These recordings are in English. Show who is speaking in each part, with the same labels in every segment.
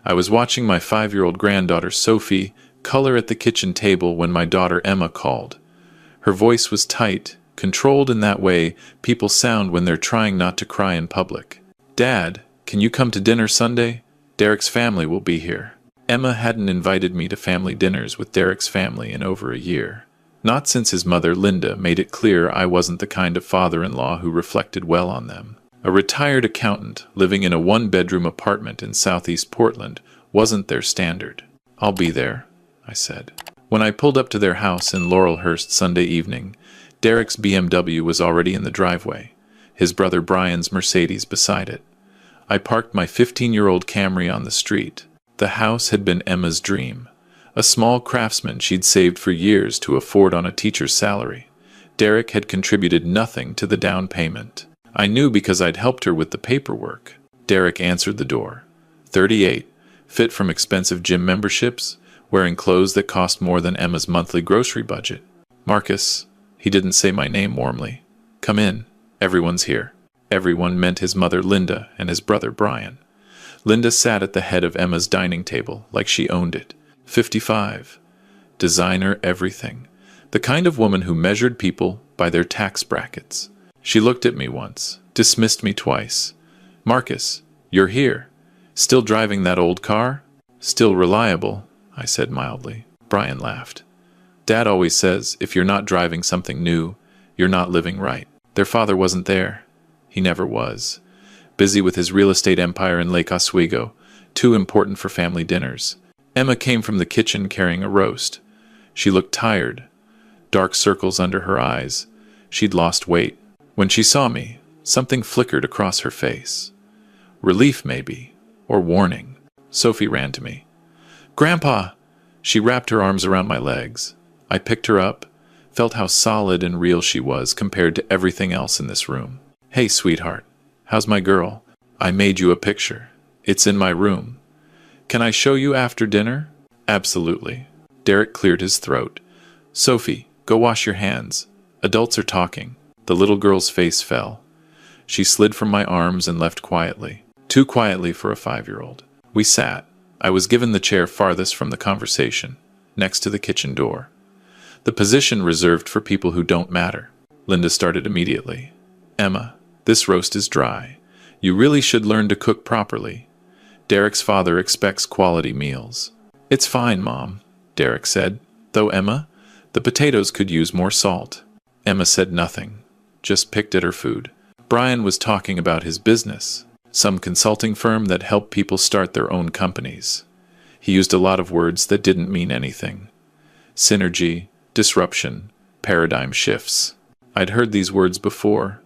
Speaker 1: I was watching my 5-year-old granddaughter Sophie color at the kitchen table when my daughter Emma called. Her voice was tight, controlled in that way people sound when they're trying not to cry in public. "Dad, can you come to dinner Sunday? Derek's family will be here." Emma hadn't invited me to family dinners with Derek's family in over a year. Not since his mother, Linda, made it clear I wasn't the kind of father-in-law who reflected well on them. A retired accountant living in a one-bedroom apartment in southeast Portland wasn't their standard. "I'll be there," I said. When I pulled up to their house in Laurelhurst Sunday evening, Derek's BMW was already in the driveway, his brother Brian's Mercedes beside it. I parked my 15-year-old Camry on the street. The house had been Emma's dream. A small craftsman she'd saved for years to afford on a teacher's salary. Derek had contributed nothing to the down payment. I knew because I'd helped her with the paperwork. Derek answered the door. 38, fit from expensive gym memberships, wearing clothes that cost more than Emma's monthly grocery budget. "Marcus," he didn't say my name warmly. "Come in. Everyone's here." Everyone meant his mother Linda and his brother Brian. Linda sat at the head of Emma's dining table like she owned it. 55. Designer everything. The kind of woman who measured people by their tax brackets. She looked at me once, dismissed me twice. "Marcus, you're here. Still driving that old car?" "Still reliable," I said mildly. Brian laughed. "Dad always says if you're not driving something new, you're not living right." Their father wasn't there. He never was. Busy with his real estate empire in Lake Oswego, too important for family dinners. Emma came from the kitchen carrying a roast. She looked tired, dark circles under her eyes. She'd lost weight. When she saw me, something flickered across her face. Relief, maybe, or warning. Sophie ran to me. "Grandpa!" She wrapped her arms around my legs. I picked her up, felt how solid and real she was compared to everything else in this room. "Hey, sweetheart. How's my girl? I made you a picture. It's in my room. Can I show you after dinner?" "Absolutely." Derek cleared his throat. "Sophie, go wash your hands. Adults are talking." The little girl's face fell. She slid from my arms and left quietly. Too quietly for a 5-year-old. We sat. I was given the chair farthest from the conversation, next to the kitchen door. The position reserved for people who don't matter. Linda started immediately. "Emma, this roast is dry. You really should learn to cook properly. Derek's father expects quality meals." "It's fine, Mom," Derek said. "Though, Emma, the potatoes could use more salt." Emma said nothing, just picked at her food. Brian was talking about his business, some consulting firm that helped people start their own companies. He used a lot of words that didn't mean anything. Synergy, disruption, paradigm shifts. I'd heard these words before.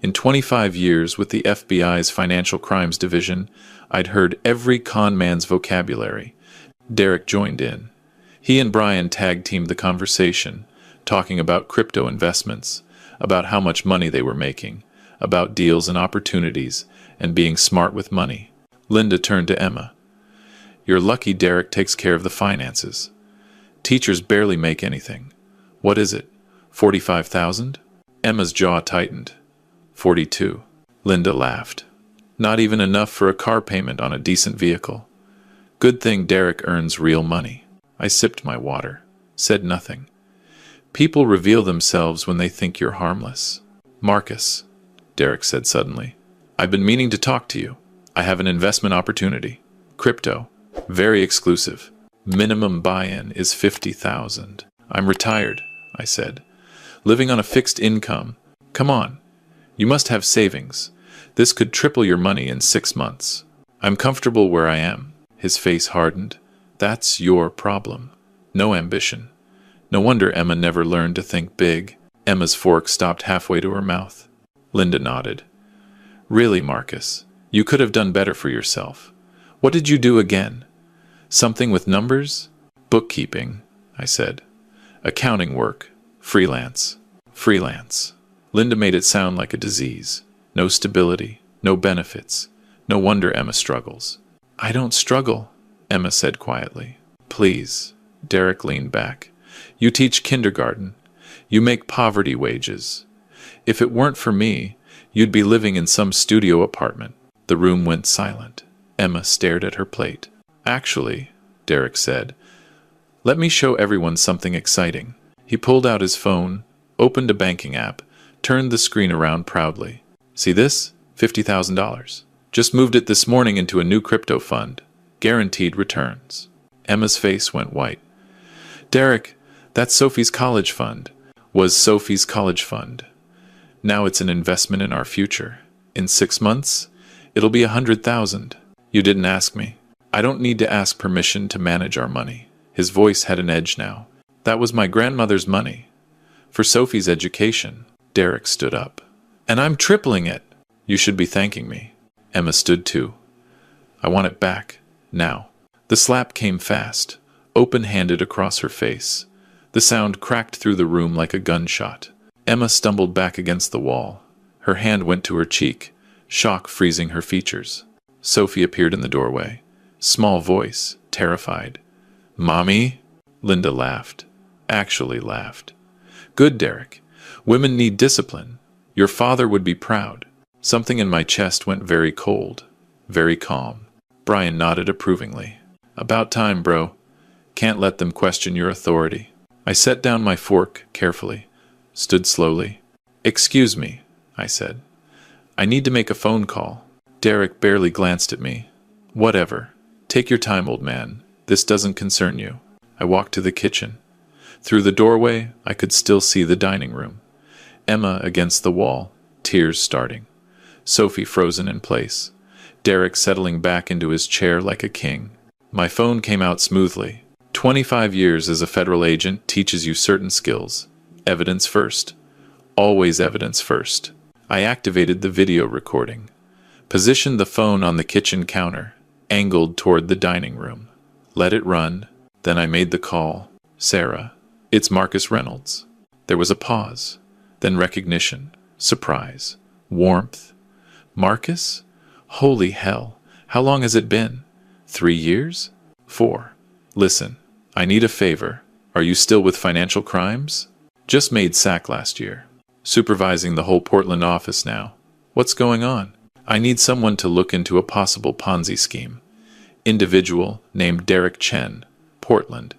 Speaker 1: In 25 years with the FBI's Financial Crimes Division, I'd heard every con man's vocabulary. Derek joined in. He and Brian tag-teamed the conversation, talking about crypto investments, about how much money they were making, about deals and opportunities, and being smart with money. Linda turned to Emma. "You're lucky Derek takes care of the finances. Teachers barely make anything. What is it, 45,000? Emma's jaw tightened. 42. Linda laughed. "Not even enough for a car payment on a decent vehicle. Good thing Derek earns real money." I sipped my water, said nothing. People reveal themselves when they think you're harmless. "Marcus," Derek said suddenly, "I've been meaning to talk to you. I have an investment opportunity. Crypto. Very exclusive. Minimum buy-in is 50,000. I'm retired," I said. "Living on a fixed income. Come on. You must have savings. This could triple your money in 6 months. I'm comfortable where I am." His face hardened. "That's your problem. No ambition. No wonder Emma never learned to think big." Emma's fork stopped halfway to her mouth. Linda nodded. "Really, Marcus, you could have done better for yourself. What did you do again? Something with numbers?" "Bookkeeping," I said. "Accounting work. Freelance." "Freelance." Linda made it sound like a disease. No stability, no benefits. No wonder Emma struggles. "I don't struggle," Emma said quietly. "Please." Derek leaned back. "You teach kindergarten. You make poverty wages. If it weren't for me, you'd be living in some studio apartment." The room went silent. Emma stared at her plate. Actually, Derek said, let me show everyone something exciting. He pulled out his phone, opened a banking app, turned the screen around proudly. See this? $50,000. Just moved it this morning into a new crypto fund. Guaranteed returns. Emma's face went white. Derek, that's Sophie's college fund. Was Sophie's college fund. Now it's an investment in our future. In 6 months, it'll be 100,000. You didn't ask me. I don't need to ask permission to manage our money. His voice had an edge now. That was my grandmother's money. For Sophie's education. Derek stood up. And I'm tripling it. You should be thanking me. Emma stood too. I want it back. Now. The slap came fast, open-handed across her face. The sound cracked through the room like a gunshot. Emma stumbled back against the wall. Her hand went to her cheek, shock freezing her features. Sophie appeared in the doorway. Small voice, terrified. Mommy? Linda laughed. Actually laughed. Good, Derek. Women need discipline. Your father would be proud. Something in my chest went very cold, very calm. Brian nodded approvingly. About time, bro. Can't let them question your authority. I set down my fork carefully, stood slowly. Excuse me, I said. I need to make a phone call. Derek barely glanced at me. Whatever. Take your time, old man. This doesn't concern you. I walked to the kitchen. Through the doorway, I could still see the dining room. Emma against the wall, tears starting. Sophie frozen in place. Derek settling back into his chair like a king. My phone came out smoothly. 25 years as a federal agent teaches you certain skills. Evidence first. Always evidence first. I activated the video recording. Positioned the phone on the kitchen counter, angled toward the dining room. Let it run. Then I made the call. Sarah, it's Marcus Reynolds. There was a pause. Then recognition. Surprise. Warmth. Marcus? Holy hell. How long has it been? 3 years? 4. Listen, I need a favor. Are you still with financial crimes? Just made SAC last year. Supervising the whole Portland office now. What's going on? I need someone to look into a possible Ponzi scheme. Individual named Derek Chen, Portland,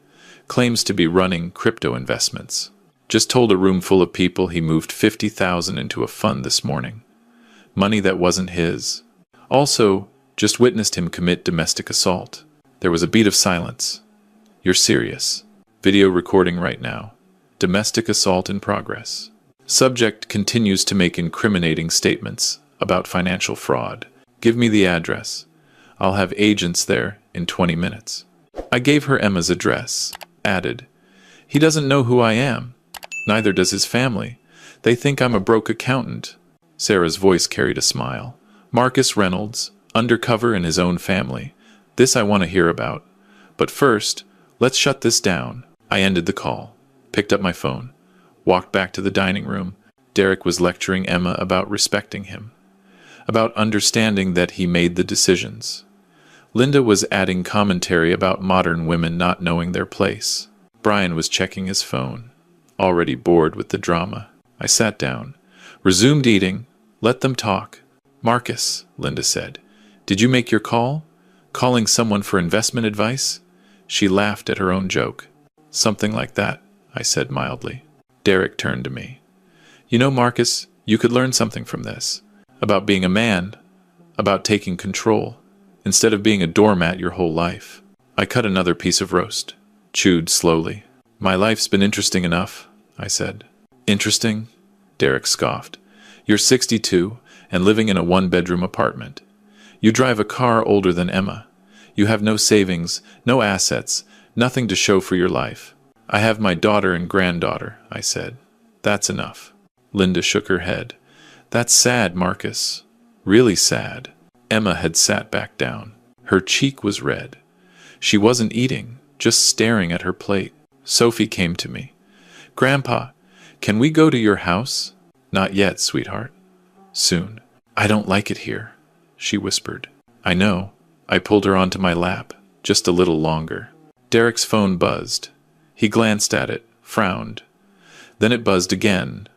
Speaker 1: claims to be running crypto investments. Just told a room full of people he moved $50,000 into a fund this morning. Money that wasn't his. Also, just witnessed him commit domestic assault. There was a beat of silence. You're serious. Video recording right now. Domestic assault in progress. Subject continues to make incriminating statements about financial fraud. Give me the address. I'll have agents there in 20 minutes. I gave her Emma's address. Added, he doesn't know who I am. Neither does his family. They think I'm a broke accountant. Sarah's voice carried a smile. Marcus Reynolds, undercover in his own family. This I want to hear about. But first, let's shut this down. I ended the call, picked up my phone, walked back to the dining room. Derek was lecturing Emma about respecting him, about understanding that he made the decisions. Linda was adding commentary about modern women not knowing their place. Brian was checking his phone, already bored with the drama. I sat down, resumed eating, let them talk. Marcus, Linda said, did you make your call? Calling someone for investment advice? She laughed at her own joke. Something like that, I said mildly. Derek turned to me. You know, Marcus, you could learn something from this. About being a man, about taking control, instead of being a doormat your whole life. I cut another piece of roast, chewed slowly. My life's been interesting enough, I said. Interesting? Derek scoffed. You're 62 and living in a one-bedroom apartment. You drive a car older than Emma. You have no savings, no assets, nothing to show for your life. I have my daughter and granddaughter, I said. That's enough. Linda shook her head. That's sad, Marcus. Really sad. Emma had sat back down. Her cheek was red. She wasn't eating, just staring at her plate. Sophie came to me. Grandpa, can we go to your house? Not yet, sweetheart. Soon. I don't like it here, she whispered. I know. I pulled her onto my lap, just a little longer. Derek's phone buzzed. He glanced at it, frowned. Then it buzzed again.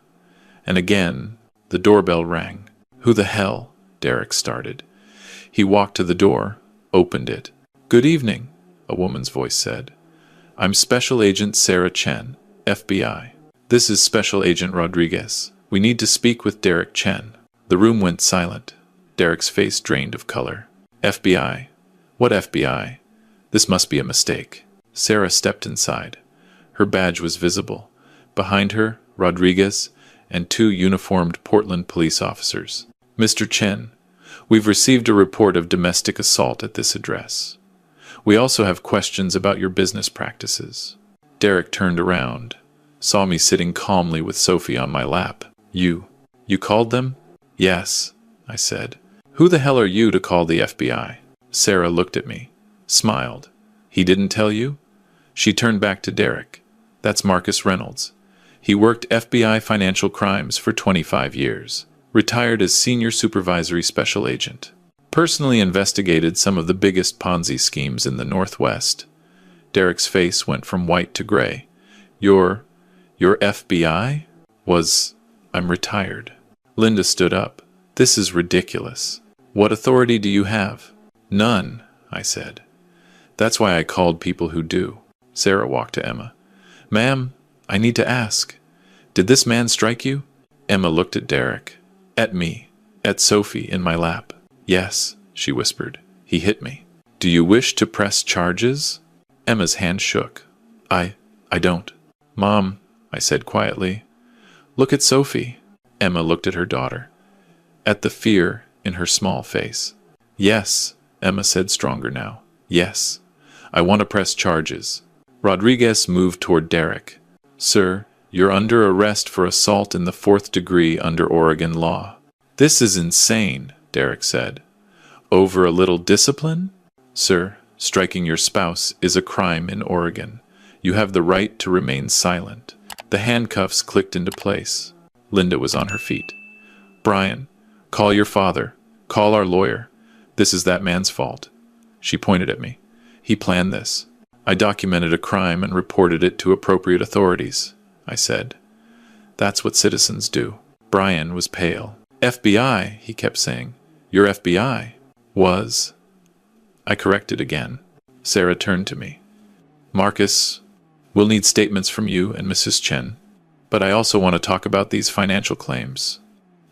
Speaker 1: And again, the doorbell rang. Who the hell? Derek started. He walked to the door, opened it. Good evening, a woman's voice said. I'm Special Agent Sarah Chen, FBI. This is Special Agent Rodriguez. We need to speak with Derek Chen. The room went silent. Derek's face drained of color. FBI? What FBI? This must be a mistake. Sarah stepped inside. Her badge was visible. Behind her, Rodriguez and 2 uniformed Portland police officers. Mr. Chen, we've received a report of domestic assault at this address. We also have questions about your business practices. Derek turned around, saw me sitting calmly with Sophie on my lap. You called them? Yes, I said. Who the hell are you to call the FBI? Sarah looked at me, smiled. He didn't tell you? She turned back to Derek. That's Marcus Reynolds. He worked FBI financial crimes for 25 years. Retired as Senior Supervisory Special Agent. Personally investigated some of the biggest Ponzi schemes in the Northwest. Derek's face went from white to gray. Your FBI? I'm retired. Linda stood up. This is ridiculous. What authority do you have? None, I said. That's why I called people who do. Sarah walked to Emma. Ma'am, I need to ask. Did this man strike you? Emma looked at Derek. At me. At Sophie in my lap. Yes, she whispered. He hit me. Do you wish to press charges? Emma's hand shook. I don't. Mom, I said quietly. Look at Sophie. Emma looked at her daughter. At the fear in her small face. Yes, Emma said stronger now. Yes, I want to press charges. Rodriguez moved toward Derek. Sir, you're under arrest for assault in the 4th degree under Oregon law. This is insane, Derek said. Over a little discipline? Sir, striking your spouse is a crime in Oregon. You have the right to remain silent. The handcuffs clicked into place. Linda was on her feet. Brian, call your father. Call our lawyer. This is that man's fault. She pointed at me. He planned this. I documented a crime and reported it to appropriate authorities, I said. That's what citizens do. Brian was pale. FBI, he kept saying. Your FBI. Was. I corrected again. Sarah turned to me. Marcus, we'll need statements from you and Mrs. Chen, but I also want to talk about these financial claims.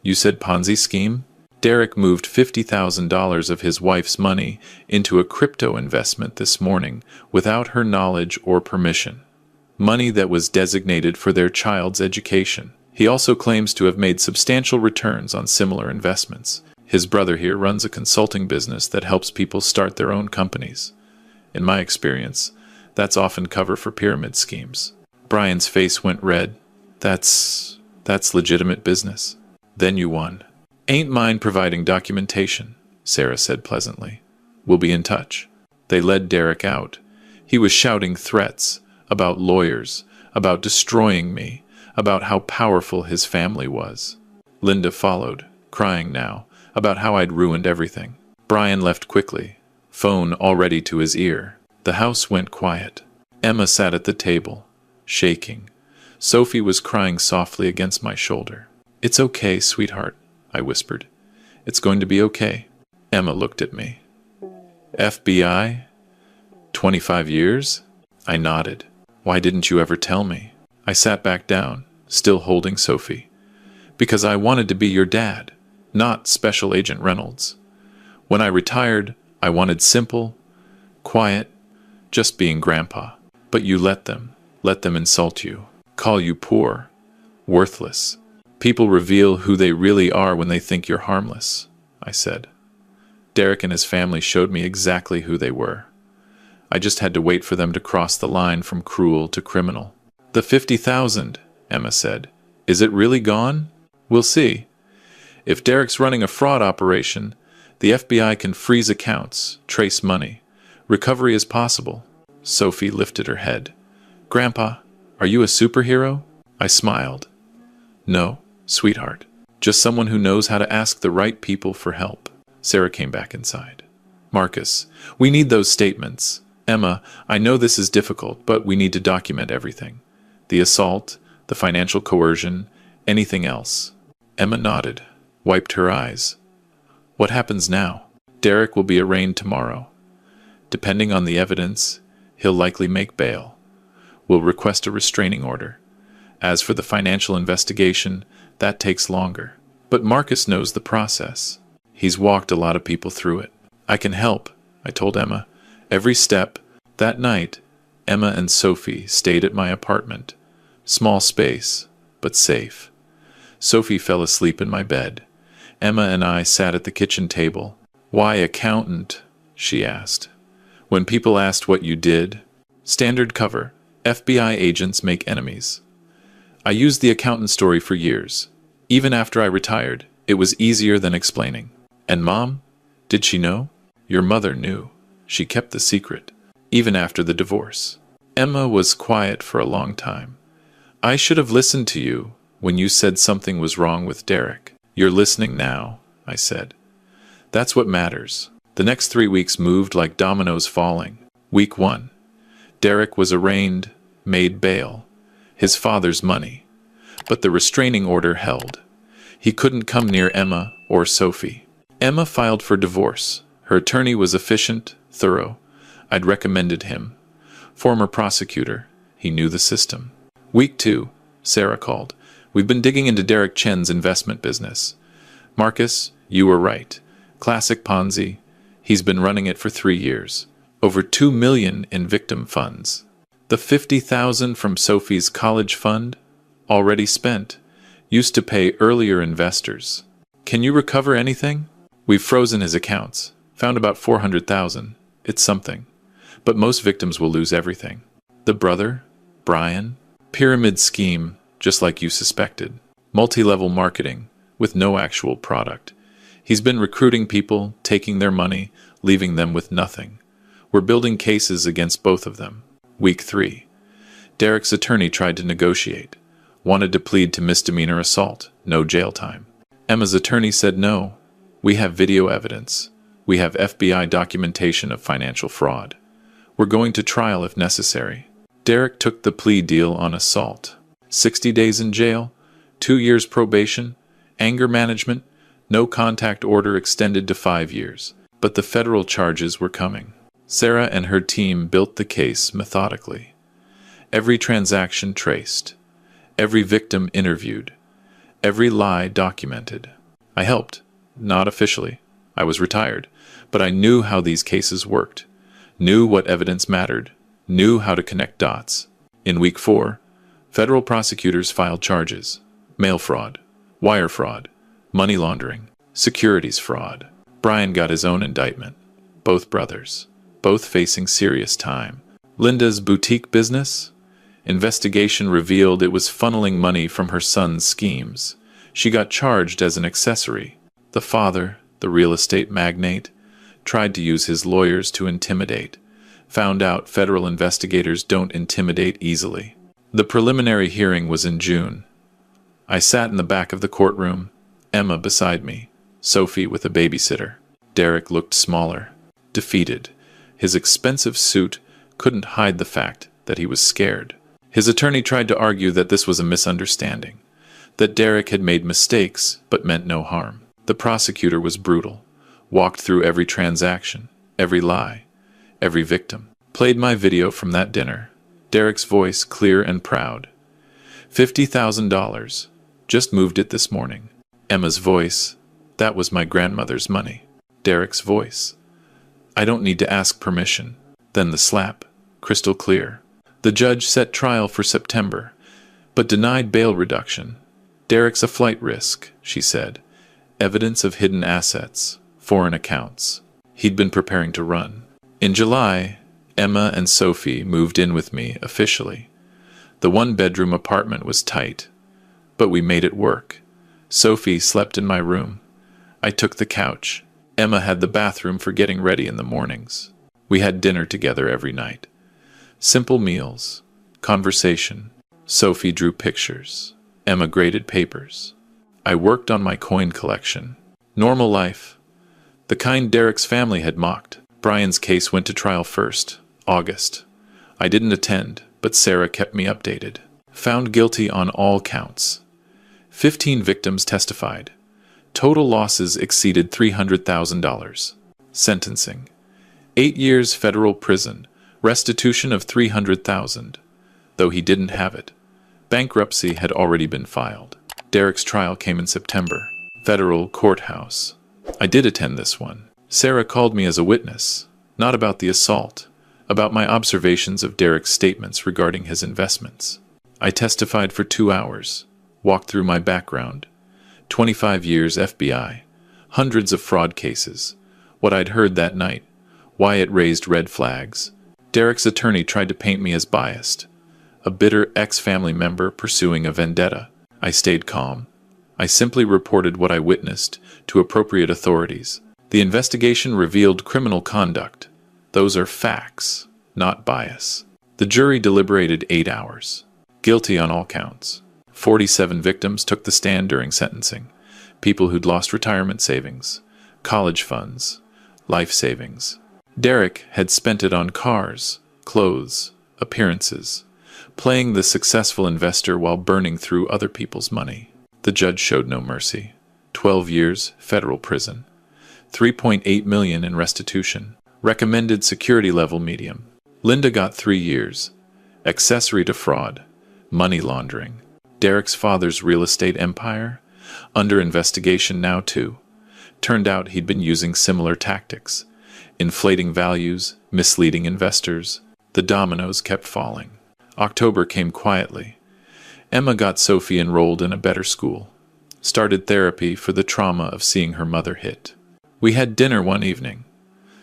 Speaker 1: You said Ponzi scheme? Derek moved $50,000 of his wife's money into a crypto investment this morning without her knowledge or permission. Money that was designated for their child's education. He also claims to have made substantial returns on similar investments. His brother here runs a consulting business that helps people start their own companies. In my experience, that's often cover for pyramid schemes. Brian's face went red. That's legitimate business. Then you won. Ain't mind providing documentation, Sarah said pleasantly. We'll be in touch. They led Derek out. He was shouting threats about lawyers, about destroying me, about how powerful his family was. Linda followed, crying now, about how I'd ruined everything. Brian left quickly, phone already to his ear. The house went quiet. Emma sat at the table, shaking. Sophie was crying softly against my shoulder. It's okay, sweetheart, I whispered. It's going to be okay. Emma looked at me. FBI? 25 years? I nodded. Why didn't you ever tell me? I sat back down, still holding Sophie. Because I wanted to be your dad, not Special Agent Reynolds. When I retired, I wanted simple, quiet, just being Grandpa. But you let them insult you, call you poor, worthless. People reveal who they really are when they think you're harmless, I said. Derek and his family showed me exactly who they were. I just had to wait for them to cross the line from cruel to criminal. The 50,000, Emma said. Is it really gone? We'll see. If Derek's running a fraud operation, the FBI can freeze accounts, trace money. Recovery is possible. Sophie lifted her head. Grandpa, are you a superhero? I smiled. No, sweetheart. Just someone who knows how to ask the right people for help. Sarah came back inside. Marcus, we need those statements. Emma, I know this is difficult, but we need to document everything. The assault, the financial coercion, anything else. Emma nodded, wiped her eyes. What happens now? Derek will be arraigned tomorrow. Depending on the evidence, he'll likely make bail. We'll request a restraining order. As for the financial investigation, that takes longer. But Marcus knows the process. He's walked a lot of people through it. I can help, I told Emma. Every step. That night, Emma and Sophie stayed at my apartment. Small space, but safe. Sophie fell asleep in my bed. Emma and I sat at the kitchen table. "Why accountant?" she asked. When people asked what you did, standard cover, FBI agents make enemies. I used the accountant story for years. Even after I retired, it was easier than explaining. And Mom? Did she know? Your mother knew. She kept the secret, even after the divorce. Emma was quiet for a long time. I should have listened to you when you said something was wrong with Derek. You're listening now, I said. That's what matters. The next 3 weeks moved like dominoes falling. Week 1. Derek was arraigned, made bail. His father's money. But the restraining order held. He couldn't come near Emma or Sophie. Emma filed for divorce. Her attorney was efficient, thorough. I'd recommended him. Former prosecutor. He knew the system. Week 2. Sarah called. We've been digging into Derek Chen's investment business. Marcus, you were right. Classic Ponzi. He's been running it for 3 years. Over $2 million in victim funds. The $50,000 from Sophie's college fund? Already spent. Used to pay earlier investors. Can you recover anything? We've frozen his accounts. Found about $400,000. It's something. But most victims will lose everything. The brother? Brian? Pyramid scheme, just like you suspected. Multi-level marketing, with no actual product. He's been recruiting people, taking their money, leaving them with nothing. We're building cases against both of them. Week 3. Derek's attorney tried to negotiate. Wanted to plead to misdemeanor assault, no jail time. Emma's attorney said no. We have video evidence. We have FBI documentation of financial fraud. We're going to trial if necessary. Derek took the plea deal on assault. 60 days in jail, 2 years probation, anger management, no contact order extended to 5 years. But the federal charges were coming. Sarah and her team built the case methodically. Every transaction traced. Every victim interviewed. Every lie documented. I helped. Not officially. I was retired. But I knew how these cases worked. Knew what evidence mattered. Knew how to connect dots. In week 4, federal prosecutors filed charges. Mail fraud. Wire fraud. Money laundering. Securities fraud. Brian got his own indictment. Both brothers. Both facing serious time. Linda's boutique business? Investigation revealed it was funneling money from her son's schemes. She got charged as an accessory. The father, the real estate magnate, tried to use his lawyers to intimidate. Found out federal investigators don't intimidate easily. The preliminary hearing was in June. I sat in the back of the courtroom, Emma beside me, Sophie with a babysitter. Derek looked smaller, defeated. His expensive suit couldn't hide the fact that he was scared. His attorney tried to argue that this was a misunderstanding, that Derek had made mistakes but meant no harm. The prosecutor was brutal, walked through every transaction, every lie, every victim. Played my video from that dinner, Derek's voice clear and proud. $50,000, just moved it this morning. Emma's voice, that was my grandmother's money. Derek's voice, I don't need to ask permission. Then the slap, crystal clear. The judge set trial for September, but denied bail reduction. Derek's a flight risk, she said. Evidence of hidden assets, foreign accounts. He'd been preparing to run. In July, Emma and Sophie moved in with me officially. The one-bedroom apartment was tight, but we made it work. Sophie slept in my room. I took the couch. Emma had the bathroom for getting ready in the mornings. We had dinner together every night. Simple meals, conversation. Sophie drew pictures. Emma graded papers. I worked on my coin collection. Normal life. The kind Derek's family had mocked. Brian's case went to trial first, August. I didn't attend, but Sarah kept me updated. Found guilty on all counts. 15 victims testified. Total losses exceeded $300,000. Sentencing. 8 years federal prison, restitution of $300,000. Though he didn't have it. Bankruptcy had already been filed. Derek's trial came in September. Federal courthouse. I did attend this one. Sarah called me as a witness, not about the assault, about my observations of Derek's statements regarding his investments. I testified for 2 hours, walked through my background, 25 years FBI, hundreds of fraud cases, what I'd heard that night, why it raised red flags. Derek's attorney tried to paint me as biased, a bitter ex-family member pursuing a vendetta. I stayed calm. I simply reported what I witnessed to appropriate authorities. The investigation revealed criminal conduct. Those are facts, not bias. The jury deliberated 8 hours. Guilty on all counts. 47 victims took the stand during sentencing. People who'd lost retirement savings, college funds, life savings. Derek had spent it on cars, clothes, appearances, playing the successful investor while burning through other people's money. The judge showed no mercy. 12 years federal prison. $3.8 million in restitution. Recommended security level medium. Linda got 3 years. Accessory to fraud. Money laundering. Derek's father's real estate empire? Under investigation now too. Turned out he'd been using similar tactics. Inflating values, misleading investors. The dominoes kept falling. October came quietly. Emma got Sophie enrolled in a better school. Started therapy for the trauma of seeing her mother hit. We had dinner one evening.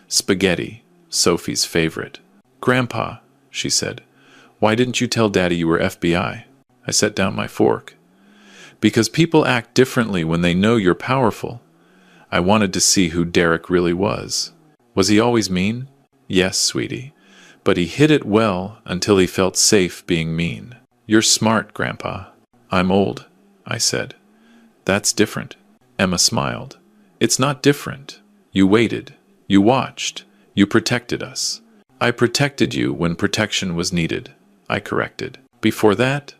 Speaker 1: Spaghetti, Sophie's favorite. "Grandpa," she said, "why didn't you tell Daddy you were FBI?" I set down my fork. "Because people act differently when they know you're powerful." I wanted to see who Derek really was. Was he always mean? Yes, sweetie. But he hid it well until he felt safe being mean. "You're smart, Grandpa." "I'm old," I said. "That's different." Emma smiled. "It's not different. You waited. You watched. You protected us." "I protected you when protection was needed," I corrected. "Before that,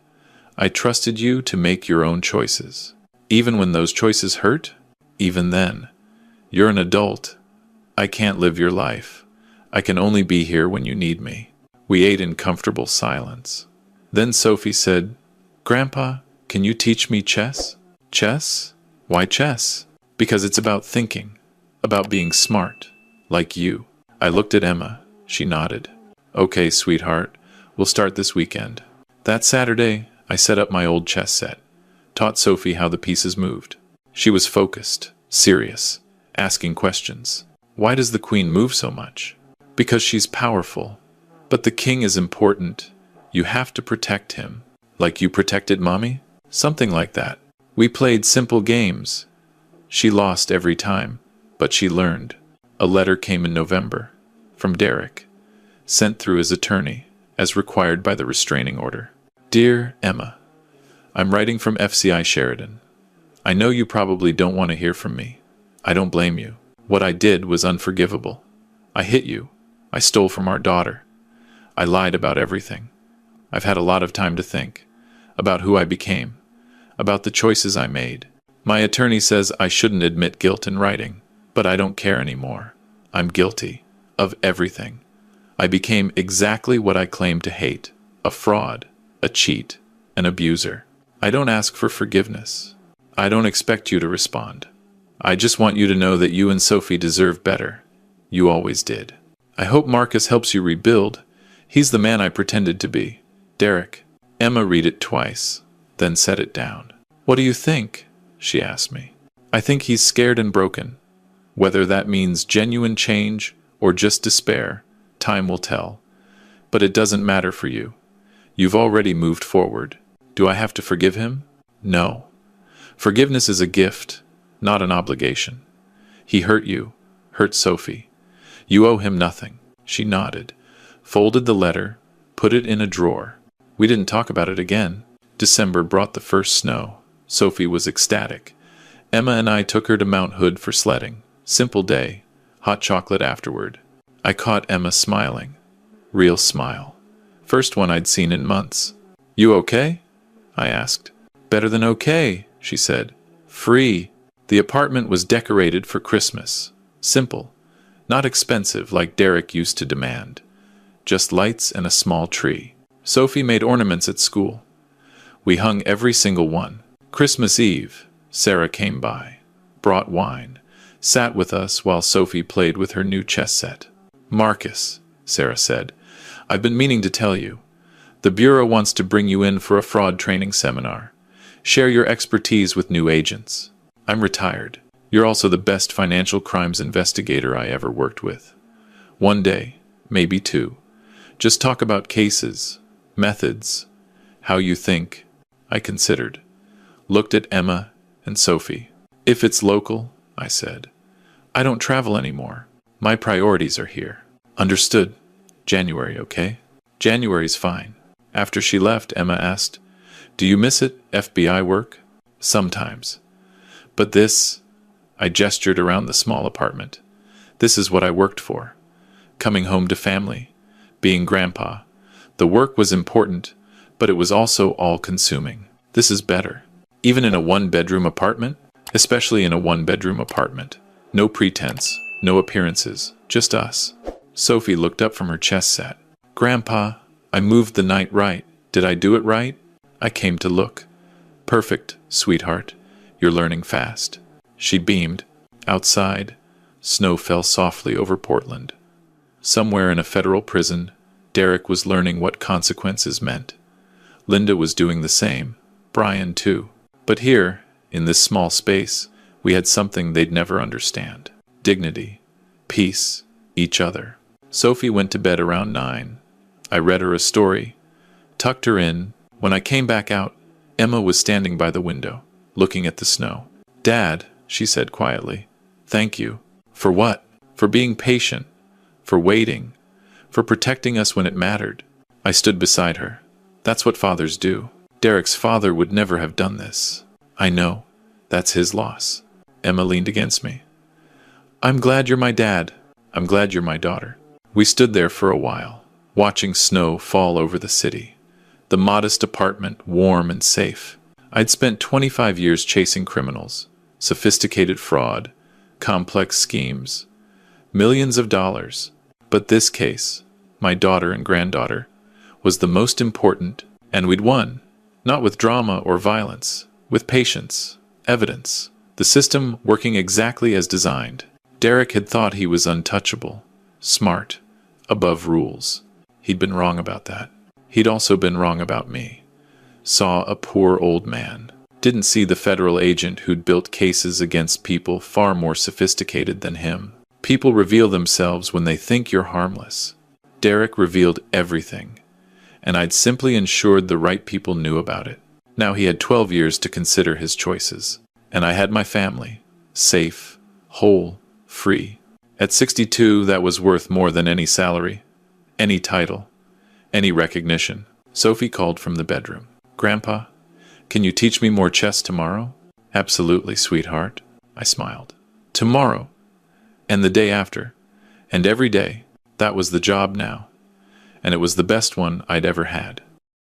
Speaker 1: I trusted you to make your own choices. Even when those choices hurt? Even then. You're an adult. I can't live your life. I can only be here when you need me." We ate in comfortable silence. Then Sophie said, "Grandpa, can you teach me chess?" "Chess? Why chess?" "Because it's about thinking, about being smart, like you." I looked at Emma. She nodded. "Okay, sweetheart, we'll start this weekend." That Saturday, I set up my old chess set, taught Sophie how the pieces moved. She was focused, serious, asking questions. "Why does the queen move so much?" "Because she's powerful. But the king is important. You have to protect him." "Like you protected Mommy?" "Something like that. We played simple games. She lost every time, but she learned." A letter came in November, from Derek, sent through his attorney, as required by the restraining order. "Dear Emma, I'm writing from FCI Sheridan. I know you probably don't want to hear from me. I don't blame you. What I did was unforgivable. I hit you. I stole from our daughter. I lied about everything. I've had a lot of time to think, about who I became, about the choices I made. My attorney says I shouldn't admit guilt in writing, but I don't care anymore. I'm guilty of everything. I became exactly what I claimed to hate, a fraud, a cheat, an abuser. I don't ask for forgiveness. I don't expect you to respond. I just want you to know that you and Sophie deserve better. You always did. I hope Marcus helps you rebuild. He's the man I pretended to be. Derek." Emma read it twice, then set it down. "What do you think?" she asked me. "I think he's scared and broken. Whether that means genuine change or just despair, time will tell. But it doesn't matter for you. You've already moved forward. Do I have to forgive him? No. Forgiveness is a gift, not an obligation. He hurt you, hurt Sophie. You owe him nothing." She nodded, folded the letter, put it in a drawer. We didn't talk about it again. December brought the first snow. Sophie was ecstatic. Emma and I took her to Mount Hood for sledding. Simple day, hot chocolate afterward. I caught Emma smiling. Real smile. First one I'd seen in months. "You okay?" I asked. "Better than okay," she said. "Free." The apartment was decorated for Christmas. Simple. Not expensive like Derek used to demand. Just lights and a small tree. Sophie made ornaments at school. We hung every single one. Christmas Eve, Sarah came by, brought wine, sat with us while Sophie played with her new chess set. Marcus, Sarah said, I've been meaning to tell you. The Bureau wants to bring you in for a fraud training seminar. Share your expertise with new agents. I'm retired. You're also the best financial crimes investigator I ever worked with. One day, maybe two. Just talk about cases, methods, how you think. I considered. Looked at Emma and Sophie. If it's local, I said. I don't travel anymore. My priorities are here. Understood. January, okay? January's fine. After she left, Emma asked, Do you miss it, FBI work? Sometimes. But this, I gestured around the small apartment. This is what I worked for. Coming home to family. Being grandpa. The work was important, but it was also all-consuming. This is better. Even in a one-bedroom apartment? Especially in a one-bedroom apartment. No pretense, no appearances, just us. Sophie looked up from her chess set. Grandpa, I moved the night right. Did I do it right? I came to look. Perfect, sweetheart. You're learning fast. She beamed. Outside, snow fell softly over Portland. Somewhere in a federal prison, Derek was learning what consequences meant. Linda was doing the same. Brian, too. But here, in this small space, we had something they'd never understand. Dignity, peace, each other. Sophie went to bed around 9. I read her a story, tucked her in. When I came back out, Emma was standing by the window, looking at the snow. Dad, she said quietly, thank you. For what? For being patient, for waiting, for protecting us when it mattered. I stood beside her. That's what fathers do. Derek's father would never have done this. I know. That's his loss. Emma leaned against me. I'm glad you're my dad. I'm glad you're my daughter. We stood there for a while, watching snow fall over the city. The modest apartment, warm and safe. I'd spent 25 years chasing criminals, sophisticated fraud, complex schemes, millions of dollars. But this case, my daughter and granddaughter, was the most important, and we'd won. Not with drama or violence, with patience, evidence, the system working exactly as designed. Derek had thought he was untouchable, smart, above rules. He'd been wrong about that. He'd also been wrong about me. Saw a poor old man. Didn't see the federal agent who'd built cases against people far more sophisticated than him. People reveal themselves when they think you're harmless. Derek revealed everything, and I'd simply ensured the right people knew about it. Now he had 12 years to consider his choices, and I had my family, safe, whole, free. At 62, that was worth more than any salary, any title, any recognition. Sophie called from the bedroom. Grandpa, can you teach me more chess tomorrow? Absolutely, sweetheart, I smiled. Tomorrow, and the day after, and every day. That was the job now, and it was the best one I'd ever had.